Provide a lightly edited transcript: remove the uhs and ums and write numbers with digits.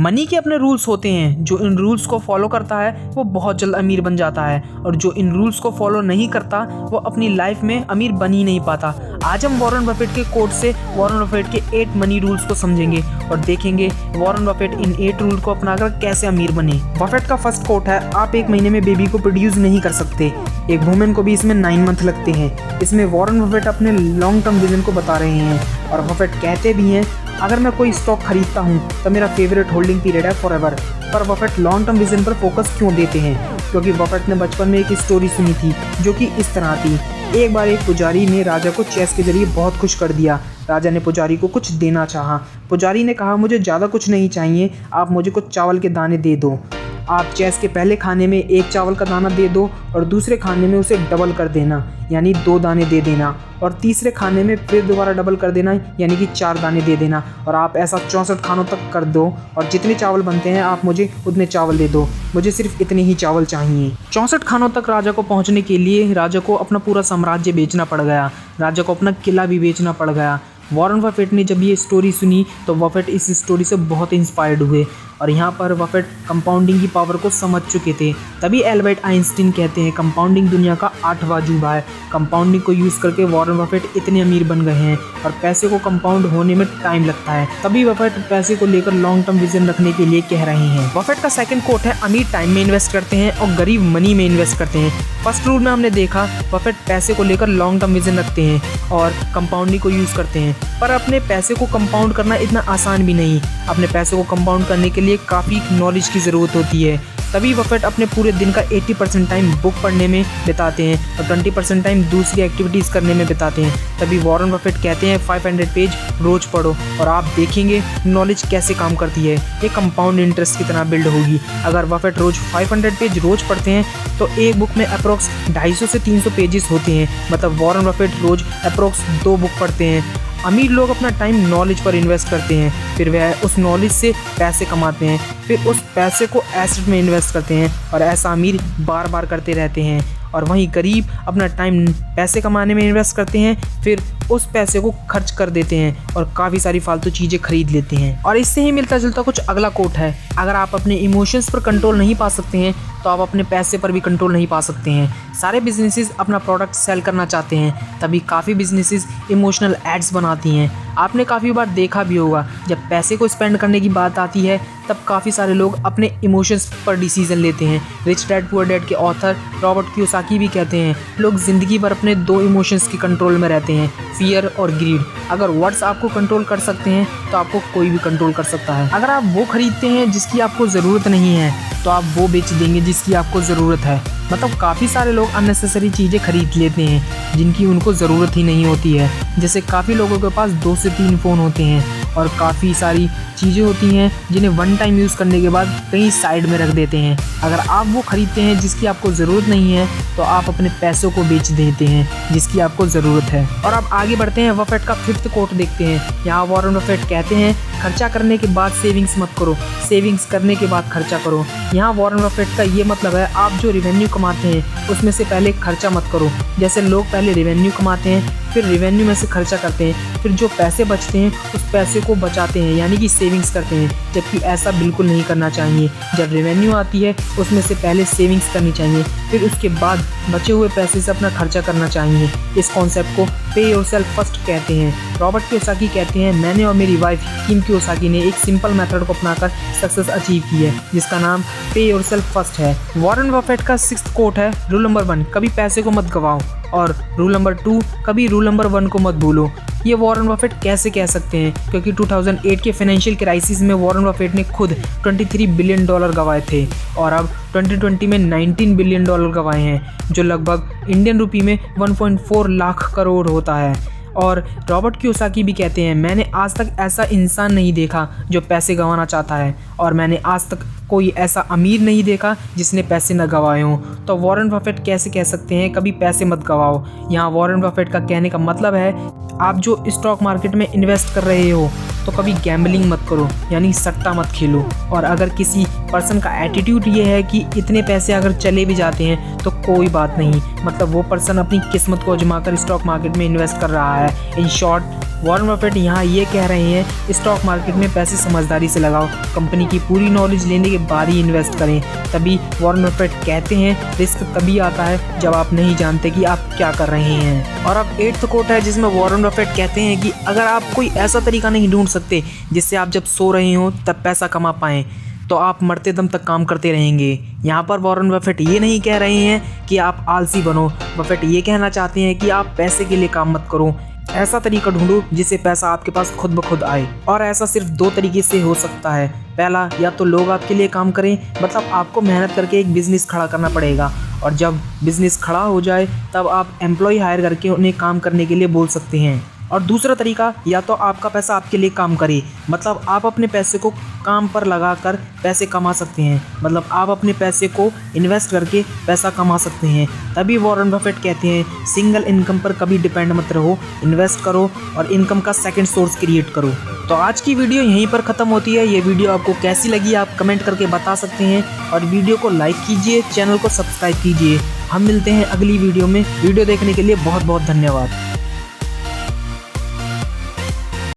Money के अपने rules होते हैं, जो इन रूल्स को फॉलो करता है वो बहुत जल्द अमीर बन जाता है, और जो इन रूल्स को फॉलो नहीं करता वो अपनी लाइफ में अमीर बन ही नहीं पाता। आज हम वॉरेन बफेट के कोट से वॉरेन बफेट के 8 मनी रूल्स को समझेंगे और देखेंगे वॉरेन बफेट इन 8 रूल को अपनाकर कैसे अमीर बने। बफेट का फर्स्ट कोट है, आप एक महीने में बेबी को प्रोड्यूस नहीं कर सकते। एक वुमेन को भी इसमें 9 मंथ लगते हैं। इसमें वॉरेन बफेट अपने लॉन्ग टर्म विजन को बता रहे हैं और बफेट कहते भी हैं अगर मैं कोई स्टॉक खरीदता हूँ तो मेरा फेवरेट होल्डिंग पीरियड है फॉरएवर। पर बफेट लॉन्ग टर्म विजन पर फोकस क्यों देते हैं? क्योंकि बफेट ने बचपन में एक स्टोरी सुनी थी जो कि इस तरह थी। एक बार एक पुजारी ने राजा को चेस के जरिए बहुत खुश कर दिया। राजा ने पुजारी को कुछ देना चाहा। पुजारी ने कहा मुझे ज़्यादा कुछ नहीं चाहिए, आप मुझे कुछ चावल के दाने दे दो। आप चेस के पहले खाने में 1 चावल का दाना दे दो और दूसरे खाने में उसे डबल कर देना यानी 2 दाने दे देना, और तीसरे खाने में फिर दोबारा डबल कर देना यानी कि 4 दाने दे देना, और आप ऐसा 64 खानों तक कर दो और जितने चावल बनते हैं आप मुझे उतने चावल दे दो, मुझे सिर्फ इतने ही चावल चाहिए। 64 खानों तक राजा को पहुंचने के लिए राजा को अपना पूरा साम्राज्य बेचना पड़ गया, राजा को अपना किला भी बेचना पड़ गया। वॉरेन बफेट ने जब ये स्टोरी सुनी तो बफेट इस स्टोरी से बहुत इंस्पायर्ड हुए और यहाँ पर बफेट कंपाउंडिंग की पावर को समझ चुके थे। तभी एल्बर्ट आइंस्टीन कहते हैं कंपाउंडिंग दुनिया का 8वां अजूबा है। कंपाउंडिंग को यूज़ करके वॉरेन बफेट इतने अमीर बन गए हैं और पैसे को कंपाउंड होने में टाइम लगता है। तभी बफेट पैसे को लेकर लॉन्ग टर्म विजन रखने के लिए कह रहे हैं। बफेट का सेकंड कोट है अमीर टाइम में इन्वेस्ट करते हैं और गरीब मनी में इन्वेस्ट करते हैं। फर्स्ट रूल में हमने देखा बफेट पैसे को लेकर लॉन्ग टर्म विजन रखते हैं और कंपाउंडिंग को यूज़ करते हैं, पर अपने पैसे को कंपाउंड करना इतना आसान भी नहीं। अपने पैसे को कंपाउंड करने के लिए काफ़ी नॉलेज की ज़रूरत होती है। तभी बफेट अपने पूरे दिन का 80% टाइम बुक पढ़ने में बिताते हैं और 20% टाइम दूसरी एक्टिविटीज़ करने में बिताते हैं। तभी वॉरेन बफेट कहते हैं 500 पेज रोज़ पढ़ो और आप देखेंगे नॉलेज कैसे काम करती है। ये कंपाउंड इंटरेस्ट की तरह बिल्ड होगी। अगर बफेट रोज़ 500 पेज रोज़ पढ़ते हैं तो एक बुक में अप्रोक्स 250 से 300 पेजेस होते हैं, मतलब वॉरेन बफेट रोज़ अप्रोक्स 2 बुक पढ़ते हैं। अमीर लोग अपना टाइम नॉलेज पर इन्वेस्ट करते हैं, फिर वह उस नॉलेज से पैसे कमाते हैं, फिर उस पैसे को एसेट में इन्वेस्ट करते हैं और ऐसा अमीर बार बार करते रहते हैं। और वहीं गरीब अपना टाइम पैसे कमाने में इन्वेस्ट करते हैं, फिर उस पैसे को खर्च कर देते हैं और काफ़ी सारी फालतू चीज़ें खरीद लेते हैं। और इससे ही मिलता जुलता कुछ अगला कोट है, अगर आप अपने इमोशंस पर कंट्रोल नहीं पा सकते हैं तो आप अपने पैसे पर भी कंट्रोल नहीं पा सकते हैं। सारे बिजनेसेस अपना प्रोडक्ट सेल करना चाहते हैं, तभी काफ़ी बिजनेसेस इमोशनल एड्स बनाती हैं। आपने काफ़ी बार देखा भी होगा जब पैसे को स्पेंड करने की बात आती है तब काफ़ी सारे लोग अपने इमोशंस पर डिसीजन लेते हैं। रिच डैड पुअर डैड के ऑथर रॉबर्ट कियोसाकी भी कहते हैं लोग ज़िंदगी भर अपने 2 इमोशंस की कंट्रोल में रहते हैं, फियर और ग्रीड। अगर वर्ड्स आपको कंट्रोल कर सकते हैं तो आपको कोई भी कंट्रोल कर सकता है। अगर आप वो खरीदते हैं जिसकी आपको ज़रूरत नहीं है तो आप वो बेच देंगे जिसकी आपको ज़रूरत है। मतलब काफ़ी सारे लोग अननेसेसरी चीज़ें खरीद लेते हैं जिनकी उनको ज़रूरत ही नहीं होती है। जैसे काफ़ी लोगों के पास 2 से 3 फ़ोन होते हैं और काफ़ी सारी चीज़ें होती हैं जिन्हें वन टाइम यूज़ करने के बाद कहीं साइड में रख देते हैं। अगर आप वो खरीदते हैं जिसकी आपको ज़रूरत नहीं है तो आप अपने पैसों को बेच देते हैं जिसकी आपको ज़रूरत है। और अब आगे बढ़ते हैं, बफेट का 5th कोट देखते हैं। यहाँ वॉरेन बफेट कहते हैं खर्चा करने के बाद सेविंग्स मत करो, सेविंग्स करने के बाद खर्चा करो। यहाँ वॉरेन बफेट का ये मतलब है आप जो रेवेन्यू कमाते हैं उसमें से पहले खर्चा मत करो। जैसे लोग पहले रेवेन्यू कमाते हैं, फिर रेवेन्यू में से खर्चा करते हैं, फिर जो पैसे बचते हैं उस पैसे को बचाते हैं यानी कि सेविंग्स करते हैं, जबकि ऐसा बिल्कुल नहीं करना चाहिए। जब रेवेन्यू आती है उसमें से पहले सेविंग्स करनी चाहिए, फिर उसके बाद बचे हुए पैसे से अपना खर्चा करना चाहिए। इस कॉन्सेप्ट को पे योरसेल्फ फर्स्ट कहते हैं। रॉबर्ट कियोसाकी कहते हैं मैंने और मेरी वाइफ किम कियोसाकी ने एक सिंपल मेथड को अपनाकर सक्सेस अचीव की है जिसका नाम पे योरसेल्फ फर्स्ट है। वॉरेन बफेट का 6th कोट है रूल नंबर 1 कभी पैसे को मत गवाओ और रूल नंबर 2 कभी रूल नंबर 1 को मत भूलो। ये वॉरेन बफेट कैसे कह सकते हैं? क्योंकि 2008 के फाइनेंशियल क्राइसिस में वॉरेन बफेट ने खुद $23 बिलियन गंवाए थे और अब 2020 में $19 बिलियन गंवाए हैं, जो लगभग इंडियन रुपी में 1.4 लाख करोड़ होता है। और रॉबर्ट कियोसाकी भी कहते हैं मैंने आज तक ऐसा इंसान नहीं देखा जो पैसे गंवाना चाहता है और मैंने आज तक कोई ऐसा अमीर नहीं देखा जिसने पैसे न गंवाए हों। तो वॉरेन बफेट कैसे कह सकते हैं कभी पैसे मत गंवाओ? यहाँ वॉरेन बफेट का कहने का मतलब है आप जो स्टॉक मार्केट में इन्वेस्ट कर रहे हो तो कभी गैम्बलिंग मत करो यानी सट्टा मत खेलो। और अगर किसी पर्सन का एटीट्यूड ये है कि इतने पैसे अगर चले भी जाते हैं तो कोई बात नहीं, मतलब वो पर्सन अपनी किस्मत को आजमाकर स्टॉक मार्केट में इन्वेस्ट कर रहा है। इन शॉर्ट वॉरेन बफेट यहाँ ये कह रहे हैं स्टॉक मार्केट में पैसे समझदारी से लगाओ, कंपनी की पूरी नॉलेज लेने के बाद ही इन्वेस्ट करें। तभी वॉरेन बफेट कहते हैं रिस्क तभी आता है जब आप नहीं जानते कि आप क्या कर रहे हैं। और अब 8th कोट है जिसमें वॉरेन बफेट कहते हैं कि अगर आप कोई ऐसा तरीका नहीं ढूंढ सकते जिससे आप जब सो रहे हो तब पैसा कमा पाएँ तो आप मरते दम तक काम करते रहेंगे। यहाँ पर वॉरेन बफेट ये नहीं कह रहे हैं कि आप आलसी बनो, बफेट ये कहना चाहते हैं कि आप पैसे के लिए काम मत करो, ऐसा तरीका ढूंढो जिससे पैसा आपके पास खुद ब खुद आए। और ऐसा सिर्फ 2 तरीके से हो सकता है। पहला, या तो लोग आपके लिए काम करें, मतलब आपको मेहनत करके एक बिज़नेस खड़ा करना पड़ेगा और जब बिज़नेस खड़ा हो जाए तब आप एम्प्लॉय हायर करके उन्हें काम करने के लिए बोल सकते हैं। और दूसरा तरीका, या तो आपका पैसा आपके लिए काम करे, मतलब आप अपने पैसे को काम पर लगाकर पैसे कमा सकते हैं, मतलब आप अपने पैसे को इन्वेस्ट करके पैसा कमा सकते हैं। तभी वॉरेन बफेट कहते हैं सिंगल इनकम पर कभी डिपेंड मत रहो, इन्वेस्ट करो और इनकम का सेकंड सोर्स क्रिएट करो। तो आज की वीडियो यहीं पर ख़त्म होती है। ये वीडियो आपको कैसी लगी आप कमेंट करके बता सकते हैं और वीडियो को लाइक कीजिए, चैनल को सब्सक्राइब कीजिए। हम मिलते हैं अगली वीडियो में। वीडियो देखने के लिए बहुत बहुत धन्यवाद।